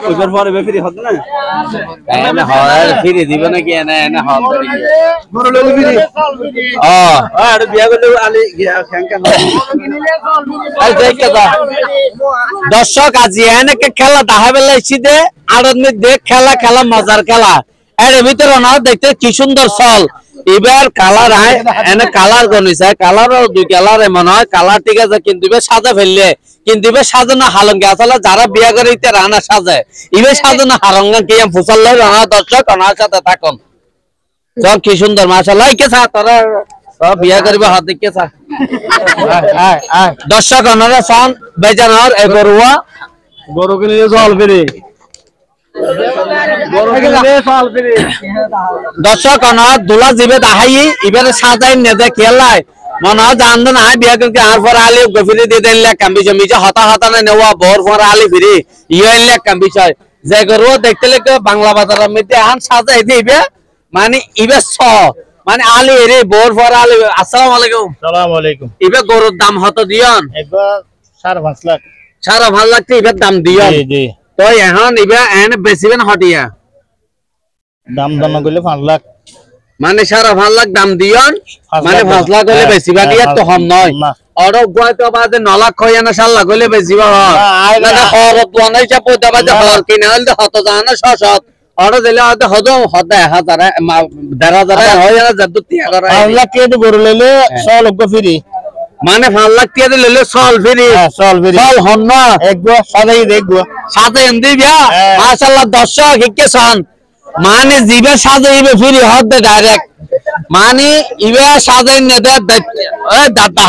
ওইবার পরে ফ্রি হতো না এনে হয় ফ্রি দিবে নাকি এনে এনে হবে বড় ললি ফ্রি আর বিয়া করলে আলি খেঙ্কা আর দেখতে দা দর্শক আজি এনে খেলা দেখা বেলাইছি দে আড়ত দেখ খেলা খেলা মজার খেলা এর ভিতরে না দেখতে কি সুন্দর চল এবার কালার হয় এনে কালার গনিছে কালার দুই কালার এমন হয় কালার ঠিক আছে কিন্তু সাজা ফেললে কিন্তু সাজানো হালঙ্গি আসলে যারা বিয়া করে ইতে রানা সাজে ইবে সাজানো হালঙ্গা কি ফুসল রানা দর্শক ওনার সাথে থাকুন সব কি সুন্দর মাশাআল্লাহ কে সা তোরা সব বিয়া করবে হাত দেখে সা দর্শক ওনারা সান বেজানোর এ গরুয়া গরু কিনে জল ফিরে দর্শক অনাথ দুলা জিবে দাহাই এবারে সাজাই নেদে খেলায় মনে হয় জান না বিয়া করকে আর পর আলি গফিরি দিয়ে দেন লে কাম্বি জমি যে হতা হতা না নেওয়া বর পর আলি ফিরি ইয়ে লে কাম্বি ছয় যে গরু দেখতে লেগে বাংলা বাজারের মধ্যে আন সাজাই দিবে মানে ইবে ছ মানে আলি রে বর পর আলি আসসালামু আলাইকুম আসসালামু আলাইকুম ইবে গরুর দাম হতো দিয়ন একবার 5.5 লাখ 5.5 লাখ ইবে দাম দিয়ন জি জি তো এখন ইবে এনে বেচিবেন হটিয়া দাম দাম কইলে 5 লাখ মানে 5.5 লাখ দাম দিয়ন মানে 5 লাখ হইলে বেচিবা দিয়া তো কম নয় আর গয় তো বাদে 9 লাখ কই না 7 লাখ হইলে বেচিবা হয় না খরচ তো নাই চাপ তো বাদে হল কিনা হলে হত জানা 600 আর দিলে হতে হদো হতে 1000 1,500 হয় না যত 5 লাখ কে গরু লইলে 100 লক্ষ ফ্রি মানে 5 লাখ টাকা দিলে সল ফ্রি সল হন না একগো সাদাই দেখগো সাথে এমদি বিয়া মাশাআল্লাহ দর্শক হিকে সান মানে জিবে সাজাইবে ফ্রি হতে ডাইরেক্ট মানে ইবে সাজাই নেদে এ দাদা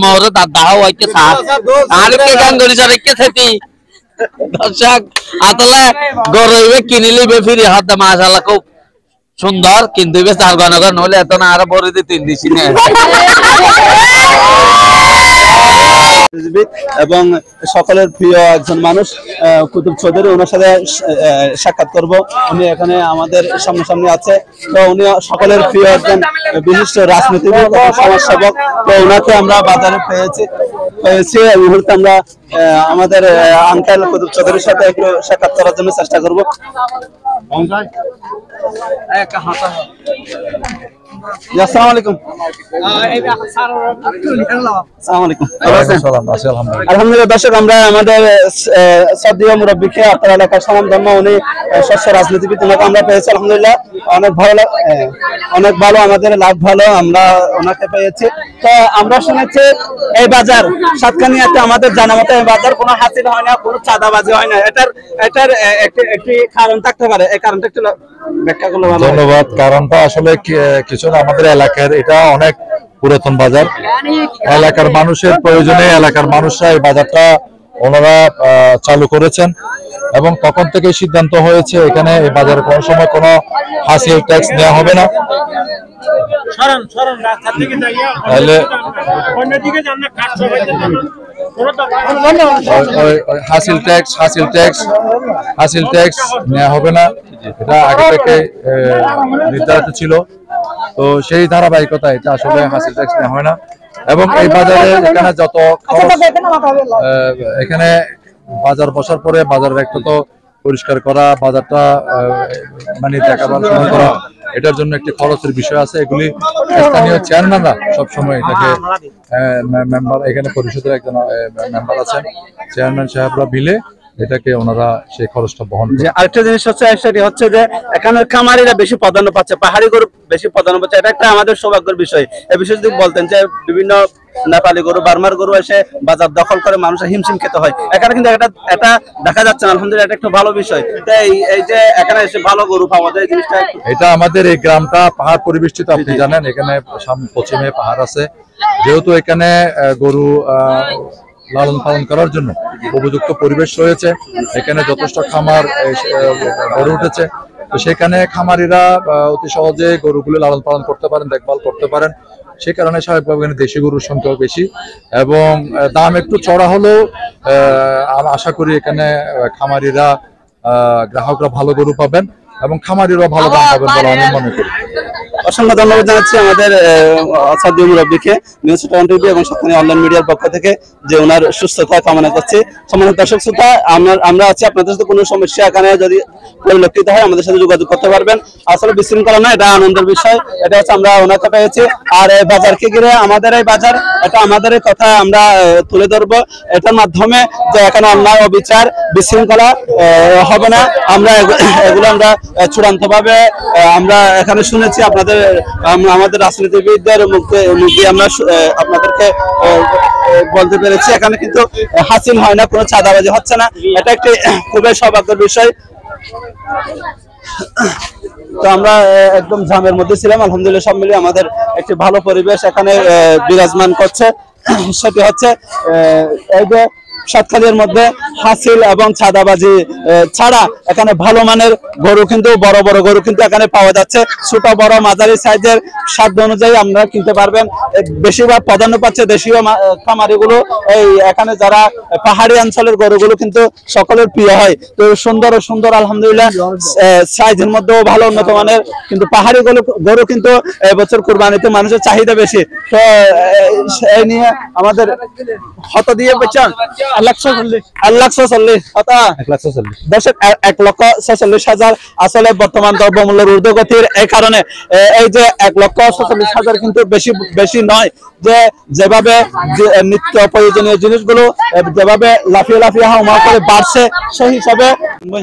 মোর দাদা হইকে সা আর কে গান করি সর কে থেতি দর্শক আতলে গরইবে কিনিলিবে ফ্রি হতে মাশাআল্লাহ খুব সুন্দর কিন্তু ইবে চার গণগণ হলে এত না আর বড় দি 3 দিছি না এবং সকলের প্রিয় একজন মানুষ কুতুব চৌধুরী ওনার সাথে সাক্ষাৎ করব উনি এখানে আমাদের সামনে আছে তো উনি সকলের প্রিয় একজন বিশিষ্ট রাজনীতিবিদ সমাজসেবক তো ওনাকে আমরা বাজারে পেয়েছি এই মুহূর্তে আমরা আমাদের আঙ্কেল কুতুব চৌধুরীর সাথে একটু সাক্ষাৎ করার জন্য চেষ্টা করব আসসালামু আলাইকুম আলহামদুলিল্লাহ দর্শক আমরা আমাদের সদীয় মুরব্বীকে আপনার এলাকার সালাম ধর্ম উনি শস্য রাজনীতিবিদ ওনাকে আমরা পেয়েছি আলহামদুলিল্লাহ অনেক ভালো আমাদের লাভ ভালো আমরা ওনাকে পেয়েছি তো আমরা শুনেছি এই বাজার সাতকানিয়াতে আমাদের জানা মতো এই বাজার কোনো হাসিল হয় না কোনো চাঁদাবাজি হয় না এটার একটি কারণ থাকতে পারে এই কারণটা একটু ব্যাখ্যা করলে ভালো। ধন্যবাদ। কারণটা আসলে কিছু আমাদের এলাকার এটা অনেক পুরাতন বাজার, এলাকার মানুষের প্রয়োজনে এলাকার মানুষরা এই বাজারটা ওনারা চালু করেছেন এবং তখন থেকে সিদ্ধান্ত হয়েছে এখানে এই বাজারে কোনো সময় কোনো হাসিল ট্যাক্স নেওয়া হবে না। তাহলে হাসিল ট্যাক্স নেওয়া হবে না, এটা আগে থেকে নির্ধারিত ছিল। তো সেই ধারাবাহিকতা এটা আসলে হাসিল ট্যাক্স নেওয়া হয় না এবং এই বাজারে এখানে যত এখানে বাজার বসার পরে বাজারের একটা তো পরিষ্কার করা, বাজারটা মানে দেখাশোনা করা, এটার জন্য একটি খরচের বিষয় আছে। এগুলি স্থানীয় চেয়ারম্যানরা সবসময় এটাকে মেম্বার, এখানে পরিষদের একজন মেম্বার আছেন, চেয়ারম্যান সাহেবরা মিলে এটাকে ওনারা সেই খরচটা বহন করে। আরেকটা জিনিস হচ্ছে যে এখানে খামারিরা বেশি প্রাধান্য পাচ্ছে, পাহাড়ি গরু বেশি প্রাধান্য পাচ্ছে, এটা একটা আমাদের সৌভাগ্যের বিষয়। এই বিষয়ে যদি বলতেন যে বিভিন্ন নেপালি গরু, বার্মার গরু এসে বাজার দখল করে মানুষের হিমশিম খেতে হয়, এখানে কিন্তু এটা দেখা যাচ্ছে না। আলহামদুলিল্লাহ এটা একটা ভালো বিষয়। এই যে এখানে এসে ভালো গরু পাওয়া যায়, জিনিসটা এটা আমাদের এই গ্রামটা পাহাড় পরিবেষ্টিত, আপনি জানেন এখানে পশ্চিমে পাহাড় আছে, যেহেতু এখানে গরু লালন পালন করার জন্য উপযুক্ত পরিবেশ রয়েছে, এখানে যথেষ্ট খামার গড়ে উঠেছে। তো সেখানে খামারিরা অতি সহজে গরুগুলো লালন পালন করতে পারেন, দেখভাল করতে পারেন। সেই কারণে স্বাভাবিকভাবে এখানে দেশি গরুর সংখ্যা বেশি এবং দাম একটু চড়া হলেও আশা করি এখানে খামারিরা গ্রাহকরা ভালো গরু পাবেন এবং খামারিরা ভালো দাম পাবেন বলে আমি মনে করি। অসংখ্য ধন্যবাদ জানাচ্ছি আমাদের সাদিউ মুরব্বিকে নিউজ টোয়েন্টি টিভি এবং সাতক্ষীরা অনলাইন মিডিয়ার পক্ষ থেকে, যে ওনার সুস্থতা কামনা করছি। সম্মানিত দর্শক শ্রোতা, আমরা আছি, আপনাদের সাথে কোনো সমস্যা এখানে যদি পরিলক্ষিত হয় আমাদের সাথে যোগাযোগ করতে পারবেন। আসলে বিশৃঙ্খলা না, এটা আনন্দের বিষয়। এটা হচ্ছে আমরা ওনাকে পেয়েছি। আর এই বাজারকে ঘিরে আমাদের এই বাজার, এটা আমাদের কথা আমরা তুলে ধরবো। এটার মাধ্যমে যে এখানে অন্যায় অবিচার বিশৃঙ্খলা হবে না, আমরা এগুলো আমরা চূড়ান্ত ভাবে আমরা এখানে শুনেছি। আমাদের রাজনীতিবিদদের মুখে আমরা আপনাদেরকে বলতে পেরেছি এখানে কিন্তু হাসিল হয় না, কোনো চাঁদাবাজি হচ্ছে না। এটা একটি খুবই সৌভাগ্যের বিষয়। তো আমরা একদম জামের মধ্যে ছিলাম, আলহামদুলিল্লাহ সব মিলিয়ে আমাদের একটি ভালো পরিবেশ এখানে বিরাজমান করছে। সেটি হচ্ছে এই যে সাতক্ষীরার মধ্যে হাসিল এবং চাঁদাবাজি ছাড়া এখানে ভালো মানের গরু, কিন্তু বড় বড় গরু কিন্তু এখানে পাওয়া যাচ্ছে। ছোট বড় মাঝারি সাইজের সাধ্য অনুযায়ী আমরা কিনতে পারবেন। বেশিরভাগ প্রাধান্য পাচ্ছে দেশীয় খামারিগুলো। এই এখানে যারা পাহাড়ি অঞ্চলের গরুগুলো কিন্তু সকলের প্রিয় হয়। তো সুন্দর আলহামদুলিল্লাহ সাইজের মধ্যেও ভালো উন্নত মানের, কিন্তু পাহাড়ি গরু কিন্তু এবছর কুরবানিতে মানুষের চাহিদা বেশি। তো এই নিয়ে আমাদের হত দিয়ে বেচান 1,46,000 আসলে বর্তমান দ্রব্যমূল্যের ঊর্ধ্বগতির এই কারণে এই যে 1,46,000 কিন্তু বেশি নয়। যে যেভাবে নিত্য প্রয়োজনীয় জিনিসগুলো যেভাবে লাফিয়ে হাওয়া করে বাড়ছে, সেই হিসাবে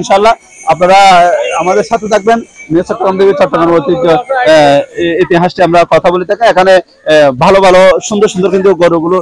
ইনশাল্লাহ আপনারা আমাদের সাথে থাকবেন। চট্টগ্রাম ঐতিহ্য ইতিহাসটি আমরা কথা বলে থাকি। এখানে ভালো সুন্দর কিন্তু গরুগুলো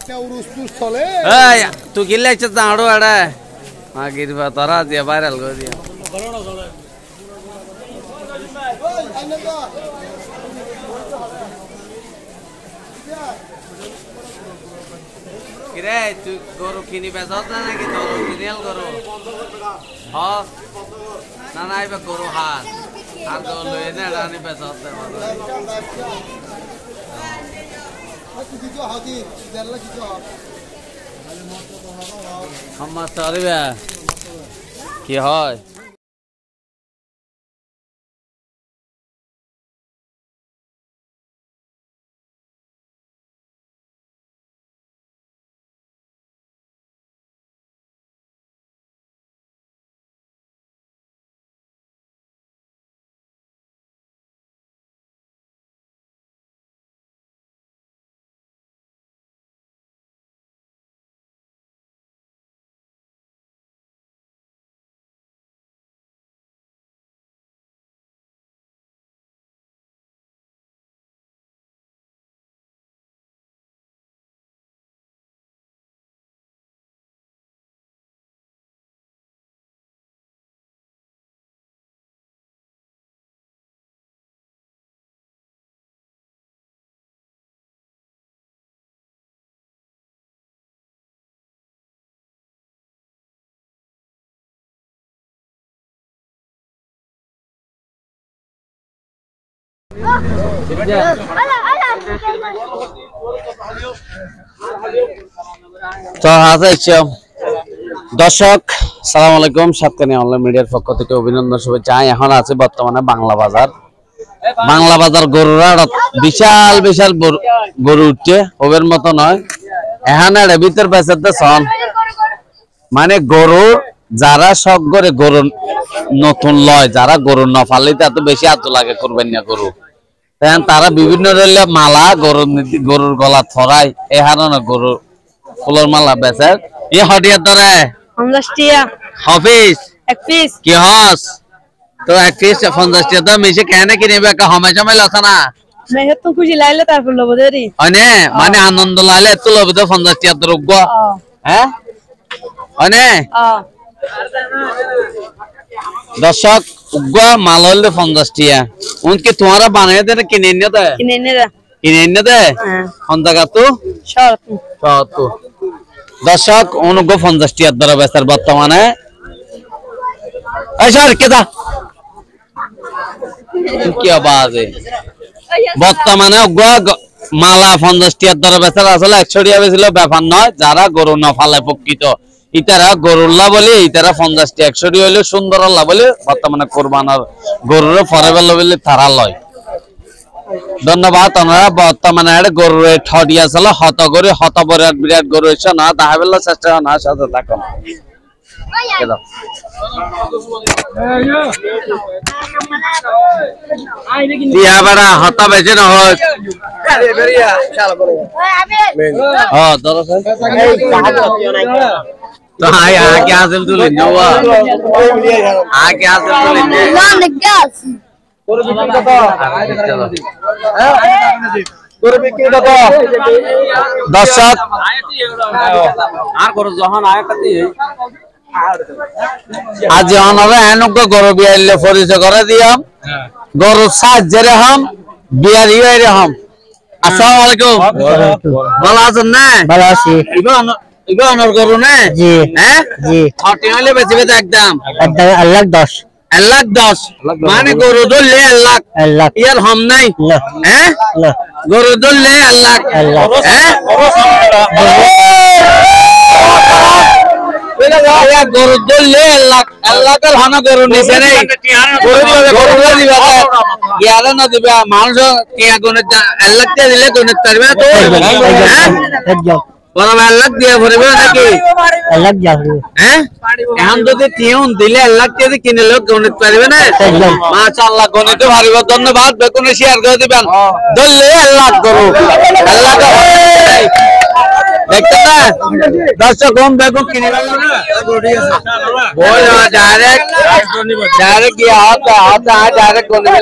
এই তুই কি লাগছে দাঁড়ো এড়া মাগির বা তোরা দিয়ে ভাইরাল করে দিয়া কিরে তুই গরু কিনি বেচত না নাকি তোর অরিজিনাল গরু হ্যাঁ না না এবার গরু হাত আর গরু লয়ে না রানি বেচত দে আমার সরিবা কি হয় তো দর্শক সালাম আলাইকুম সাতকানি অনলাইন মিডিয়ার পক্ষ থেকে অভিনন্দন শুভেচ্ছা এখন আছে বর্তমানে বাংলা বাজার গরুরা বিশাল বিশাল গরু উঠছে ওদের মতো নয় এখানে ভিতর বেচাতে সন মানে গরু যারা শখ করে গরু নতুন লয় যারা গরু নফালিতে এত বেশি আত লাগে করবেন না গরু তারা বিভিন্ন মালা গরুর গলা থরাই এহানো গরু ফুলের মালা বেচে এই হডিয়ার ধরে 50 টাকা হাফিজ এক পিস কি হস তো এক পিস 50 টাকা দাম এসে কেন কিনবে একটা হমাই জমাইল আছে না মেহে তো খুশি লাইলে তারপর লব দেরি অনে মানে আনন্দ লাইলে তো লব তো 50 টাকা রুগব হ্যাঁ অনে দর্শক উগা মাল হলে 50 টাকা উনকে তোমারা বানায় দে কিনে এনে দে কোন জায়গা তো শরত দর্শক অনুগ 50 টাকা দরে বেচার বর্তমানে এই স্যার কেদা কি আওয়াজ বর্তমানে উগা মালা 50 টাকা দরে বেচার আসলে 100 টাকা বেছিল ব্যাপার নয় যারা গরু না ফালে প্রকৃত ইতারা গরুল্লা বলে ইতারা 50 টাকা 100 টাকা হইলে সুন্দর আল্লাহ বলে বর্তমানে কুরবানার গরুর ফরেবেল বলে তারা লয় ধন্যবাদ ওনারা বর্তমানে গরুর ঠডিয়া ছিল হত করে হত বিরাট গরু এসে না তাহলে চেষ্টা না সাথে থাকুন হতা বেশি না হয় তো আগে আসেন তুলে আগে আসেন তুলে দর্শক আজ এনক গরু বিয়াইলে পরিচয় করে দিয়াম গরু সাহায্যের হম বিয়ার ইয়ে হম আসসালামু আলাইকুম ভালো আছেন না ভালো আছি ইবা অনর গরু না জি হ্যাঁ জি হটি হলে বেচবে তো একদম 1,10,000 1,10,000 মানে গরু ধরলে 1,00,000 ইয়ার হম নাই হ্যাঁ গরু ধরলে 1,00,000 হ্যাঁ গরু ধরলে 1,00,000 হন গরু নিচে নেই গরু দিবা ইয়ারা না দিবা মানুষ টিয়া গুণে 1,00,000 টাকা দিলে গুণে পারবে না তো একদম বড় 1,00,000 দিয়ে ভরবে নাকি 1,00,000 হ্যাঁ এখন যদি টিউন দিলে 1,00,000 টাকা দিয়ে কিনলে গণিত পারবে না মাশাআল্লাহ গণিত ভারিব ধন্যবাদ বেকুনে শেয়ার করে দিবেন ধরলে 1,00,000 গরু 1,00,000 দেখতে না দর্শক কম বেকুন কিনে গেল না বল ডাইরেক্ট গিয়ে হাত ডাইরেক্ট গণিত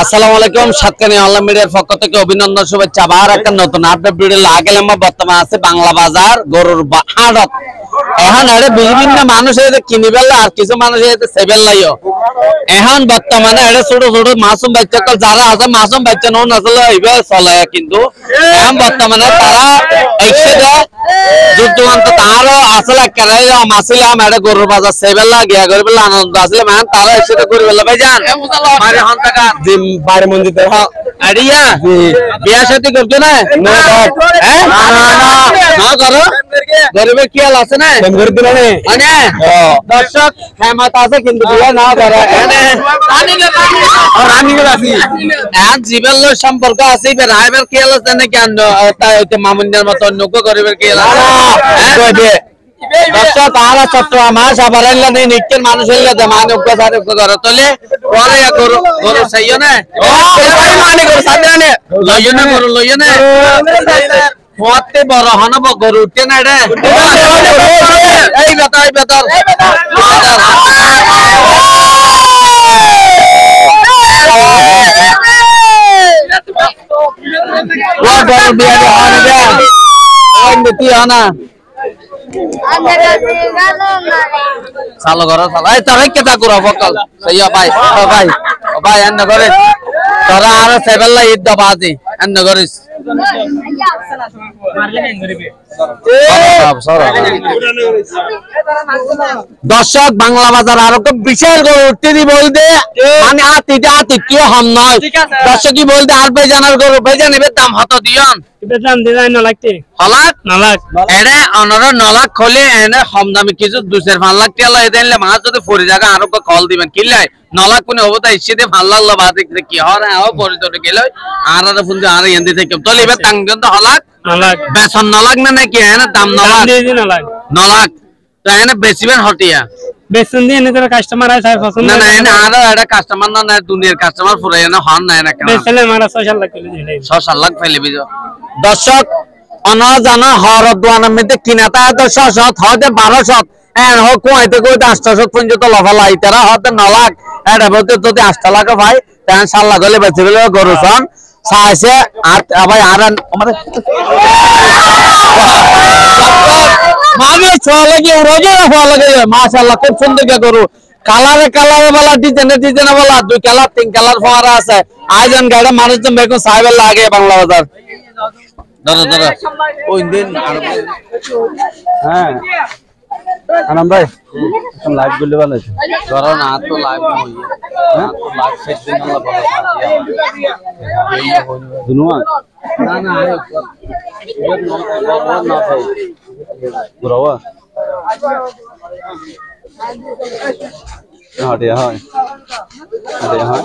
আসসালামু আলাইকুম, সাতকানি অনলাইন মিডিয়ার পক্ষ থেকে অভিনন্দন, শুভেচ্ছা। আবার একটা নতুন আপডেট ভিডিও লাগলাম। বর্তমানে আছে বাংলা বাজার গরুর হাটত। এখন এটা বিভিন্ন মানুষ কিনি পেলে আর কিছু মানুষ সেবেলাইও। এখন বর্তমানে এটা ছোট ছোট মাসুম বাচ্চা যারা আছে, মাসুম বাচ্চা নন আসলে এইভাবে চলে, কিন্তু এখন বর্তমানে তারা একসাথে যুদ্ধকান্ত তারও আসলে মাসিলাম এটা গরুর বাজার সেবেলা গিয়া করে পেলে আনন্দ আসলে মান তারা একসাথে করে পেলে ভাই যান বাড়ি মন্দির বিয়া সাথে করতো না করো গরিবের কি হাল আছে না দর্শক হেমত আছে কিন্তু বিয়া না করে জীবন সম্পর্ক আছে রাইবের কি হাল আছে নাকি মামুনের মতো অন্য গরিবের কি হাল আছে দর্শক তারা চট্ট মাস আবার নিত্যের মানুষ হইলে মানে ঘরে তোলে পরে গরু গরু সেই না গরু লইয় না মতে বড় হনব গরু উঠে না রে এই বেতর এই বেতর গরু বিয়া নীতি হনা চালো করো চালো এই তারাই কেটা করো বকল সেইয়া ভাই ভাই ভাই এন্ন করে তোরা আর সেবেলা ঈদ দবাজি এন্ন করিস দর্শক বাংলা বাজার আরো বিশাল করে উঠতে দি বলতে মানে আতিথ্য হম নয় দর্শক কি বলতে আর বেজানার গরু বেজা নেবে দাম হত দিয়ন নলাক খোলে এনে কম দামি কিছু 2-5 লাখ টাকা এদেনলে মাছ যদি ফরি জায়গা আরো কল দিবেন কিলাই নলাক কোন অবস্থা ইসিতে ভাল লাগলো বা দেখতে কি হরে আও পরিচয় গেল আর ফোন আর এন্দি থেকে তো লিবে তাংজন তো হলাক নলাক বেসন নলাক না নাকি এনে দাম নলাক নলাক তো এনে বেশিবেন হটিয়া বেসন দিয়ে এনে তোর কাস্টমার আই সাই পছন্দ না না এনে আর এটা কাস্টমার না না দুনিয়ার কাস্টমার ফুরাই না হন না এনে কেন বেসলে মারা 6 লাখ করে দিলে 6 লাখ ফেলে বিজো দর্শক অনজানা হরদ দোয়ানের মধ্যে কিনাতা 600 হতে 1200 এন হোক কইতে কই 800 পর্যন্ত লফালাই তারা হতে 9 লাখ এটা বলতে যদি 8 লাখ ভাই তান 7 লাখ হলে বেঁচে গেল গরু সন সাইছে আর ভাই আর আমাদের মানে চলে কি রোজে হওয়া লাগে মাশাআল্লাহ খুব সুন্দর গরু কালারে কালারে वाला ডিজাইনে ডিজাইনে वाला 2 কালার 3 কালার ফোয়ারা আছে আইজন গাড়ি মানুষ তো বেকো সাইবেল লাগে বাংলা বাজার দাদা দাদা ওই দিন আর হ্যাঁ আনাম ভাই এখন লাইভ করলে ভালো আছে ধরো না তো লাইভ হই হ্যাঁ তো লাইভ সেট দিন আল্লাহ ভালো দুনুয়া না না আয় না ভাই পুরাওয়া হাটে হয় হাটে হয়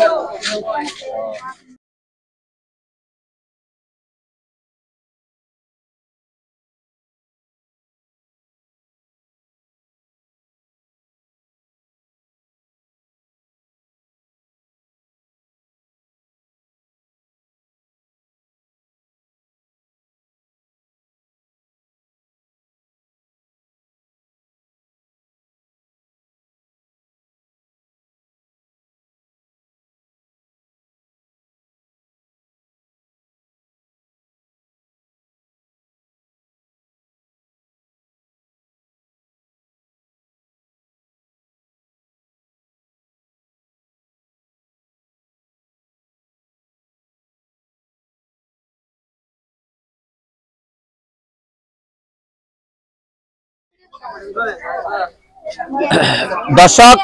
দর্শক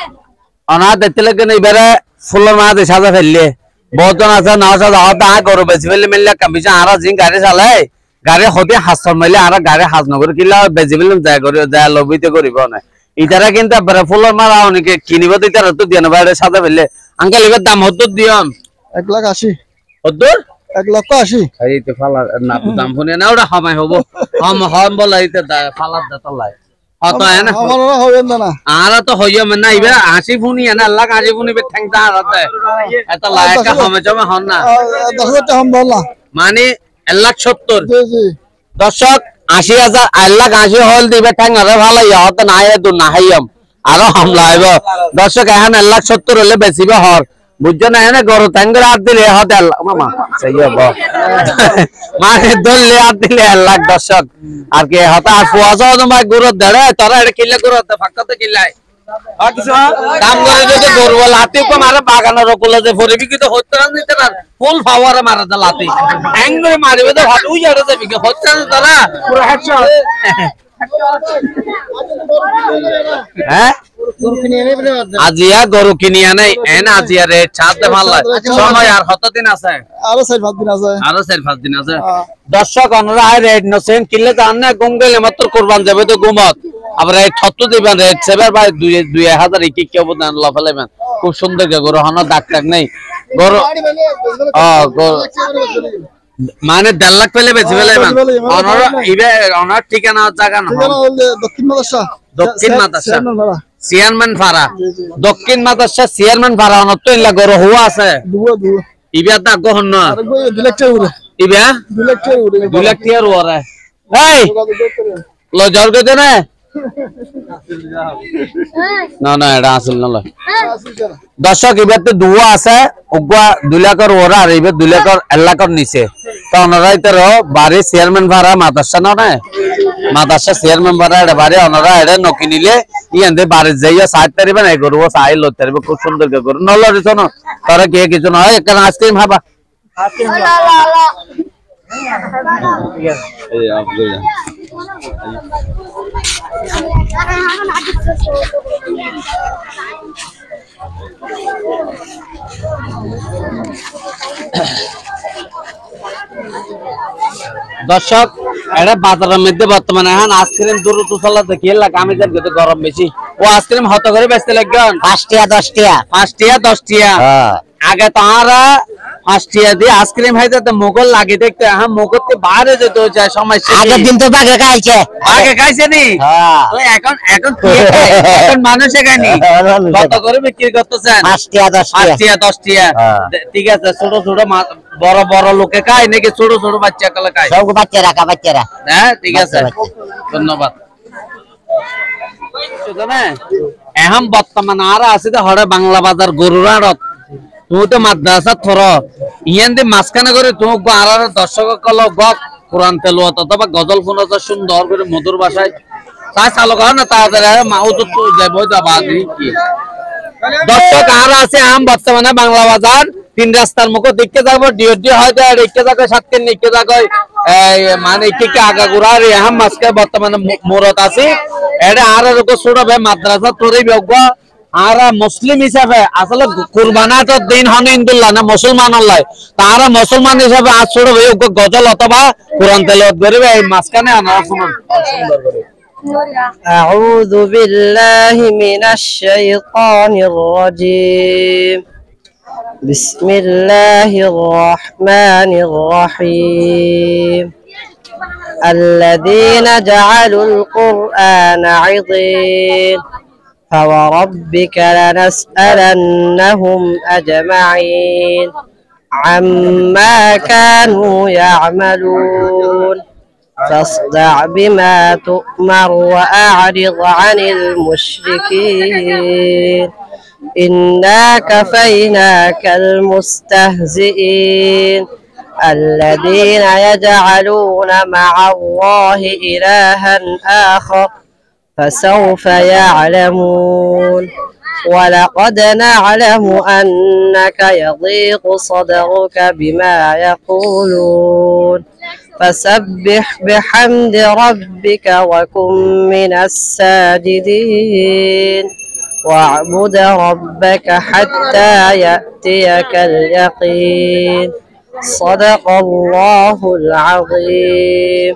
অনাথ দেখতে লাগেন এবারে ফুলের মাঝে সাজা ফেললে বহুজন আছে না সাজা হতে গরু বেশি ফেললে মিললে কামিছে আর জিন গাড়ি চালায় গাড়ি হতে হাসর মাইলে আর গাড়ি হাস নগর কিলা বেশি ফেললাম যায় করে যায় লবিতে করিব না ইতারা কিন্তু ফুলের মারা অনেকে কিনিব ইতারা তো দিয়ে নেবে সাজা ফেললে আঙ্কেল এবার দাম হতো দিয়ম 1,80,000 হতো 1,80,000 এই তো ফালার না দাম শুনে না ওটা সময় হবো হম বলা ইতে ফালার দাতলাই অত না আমারও হবেন না আরা তো হইয়া মানে ইবে 80 ফুনি না আল্লাহ 80 ফুনি বে ঠ্যাংটা আরাতে এত লায়কা হবে জমা হন না 10,000 টাকা বললা মানে 1,70,000 জি জি দর্শক 80,000 1,80,000 হল দিবে ঠ্যাং আরে ভালো ইয়া হত না আয় দু না হাইয়াম আরো হামলা হইব দর্শক এখন 1,70,000 হলে বেশিবে হর বুঝছো না এনে গরু ঠ্যাঙ্গের হাত দিলে হত মামা সেই হবে মানে দললে হাত দিলে 1,00,000 দর্শক আর কি হতা আর ফুয়াজা তোমার গরু দেড়ে তোরা এটা কিলে গরু ফাঁকাতে কিলাই দাম করে যদি গরু লাতি কম আর বাগানের রকুলে যে ফরিবি কি তো হচ্ছে না নিতে না ফুল ফাওয়ারে মারা দা লাতি অ্যাঙ্গলে মারিবে তো হাত উই যাবে যাবি কি হচ্ছে না তারা পুরো হেডশট হ্যাঁ আজিয়া গরু কিনি আনে এন আজিয়া রে ছাড়তে ভালো সময় আর কতদিন আছে আরো 4-5 দিন আছে আরো 4-5 দিন আছে দর্শক অনরা আই রেড নসেন কিলে জান না গুম গেলে মাত্র কুরবান যাবে তো গুমত আবার এই ছত্ত দিবেন রেড সেবার ভাই 2000 কি কি অবদান লাফালেবেন খুব সুন্দর গরু হন দাগ টাক নেই গরু মানে 1.5 লাখ পেলে বেশি ফেলেবেন অনরা ইবে অনার ঠিকানা জায়গা না দক্ষিণ মাদ্রাসা চেয়ারম্যান ফারা দক্ষিণ মাদ্রাসা চেয়ারম্যান ফারা অনত তো ইলা গরু হুয়া আছে ইবে দা গহন না 2 লাখ টাকা উড়ে ইবে 2 লাখ টাকা ওরে এই লো জল কইতে না না না এটা আসল না দর্শক এবার তো দুয়া আছে উগা 2 লাখের ওরা আর এবার 2 লাখের 1 লাখের নিচে তো ওনারাই তো বাড়ি চেয়ারম্যান ভাড়া মাদ্রাসা না মাদ্রাসা চেয়ারম্যান ভাড়া এটা বাড়ি ওনারা এটা নকি নিলে ইয়াতে বাড়ি যাইয়া 60 তারিখে না করব সাই লো তারিখে খুব সুন্দর করে করব নল রিসনো তারা কে কিছু না হয় একটা আইসক্রিম খাবা ঠিক আছে এই আপনি দর্শক এটা বাজারের মধ্যে বর্তমানে এখন আইসক্রিম দূর তুসলা দেখি লাগে আমি জানি তো গরম বেশি ও আইসক্রিম হত করে বেচতে লাগবেন 5 টাকা 10 টাকা 5 টাকা 10 টাকা আগে তারা 5 টাকা দিয়ে আইসক্রিম খাইতে তো মুগল লাগে দেখতে এখন মুগতে বাইরে যেতে যায় সমস্যা আগের দিন তো বাগে খাইছে নি তো এখন এখন মানুষে খায়নি কত করে বিক্রি করতেছেন 5 টাকা 10 টাকা ঠিক আছে ছোট ছোট বড় বড় লোকে খায় নাকি ছোট ছোট বাচ্চা কালে খায় সব বাচ্চারা হ্যাঁ ঠিক আছে ধন্যবাদ এখন বর্তমানে আর আছে যে হরে বাংলা বাজার গরুর আড়ত তুমি তো মাদ্রাসা থর ইয়ান দিয়ে মাঝখানে করে তুমি আর দর্শক কল গপ কোরআন তেলাওয়াত অথবা গজল ফোনাত সুন্দর করে মধুর ভাষায় তা চালু কর না তাড়াতাড়ি মাও তো যাবো যাবা কি দর্শক আর আছে আম বর্তমানে বাংলা বাজার 3 রাস্তার মুখ দেখতে যাবো ডিওডি হয়তো দেখতে যাবো সাতকে নিতে যাবো মানে কি আগাগোড়া এখন মাঝখানে বর্তমানে মোরত আছে এটা আর ছোট ভাই মাদ্রাসা তোরই যোগ্য আর মুসলিম হিসাবে আসলে কুরবানার দিন হন ইন্দুল্লাহ না মুসলমান আল্লাহ তারা মুসলমান হিসাবে আজ ছোট ভাই গজল অথবা কোরআন তেলাওয়াত করবে এই মাঝখানে আমরা শুনুন সুন্দর করে أعوذ بالله من الشيطان الرجيم بسم الله الرحمن الرحيم الذين جعلوا القرآن عضين فوربك لنسألنهم أجمعين عما كانوا يعملون فاصدع بما تؤمر وأعرض عن المشركين إنا كفيناك المستهزئين الذين يجعلون مع الله إلها آخر فسوف يعلمون ولقد نعلم أنك يضيق صدرك بما يقولون فسبح بحمد ربك وكن من الساجدين واعبد ربك حتى يأتيك اليقين صدق الله العظيم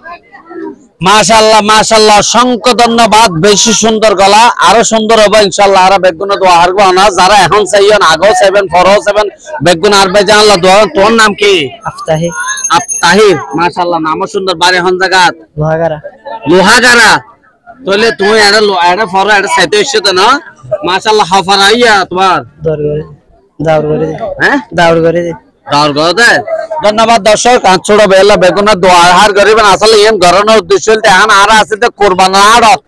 মাশাআল্লাহ মাশাআল্লাহ অসংখ্য ধন্যবাদ বেশি সুন্দর গলা আরো সুন্দর হবে ইনশাআল্লাহ আর বেগুন দোয়া হারবো না যারা এখন চাইয়েন আগেও 7 ফরও 7 বেগুন আরবে জানলা দোয়া তোর নাম কি أفتحي আফতাহির মাশাআল্লাহ নামও সুন্দর বাড়ি হন জায়গা লোহাগারা লোহাগারা তাহলে তুমি এটা ফরও এটা সাইতে এসেছ না মাশাআল্লাহ হাফার আইয়া তোমার দাউর করে দে দাওর গদে ধন্যবাদ দর্শক আঁচড় বেলা বেগুনা দোয়া হার গরিবেন আসলে এম গরনের উদ্দেশ্য এখন আর আছে তো কোরবান আড়ত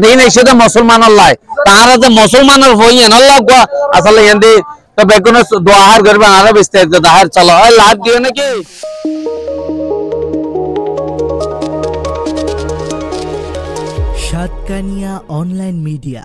দিন এসে তো মুসলমানের লাই তারা যে মুসলমানের হই এনার লাগবা আসলে এন্দি তো বেগুনা দোয়া হার গরিবেন আরো বিস্তারিত দাহার চলো ওই লাভ দিও নাকি সাতকানিয়া অনলাইন মিডিয়া।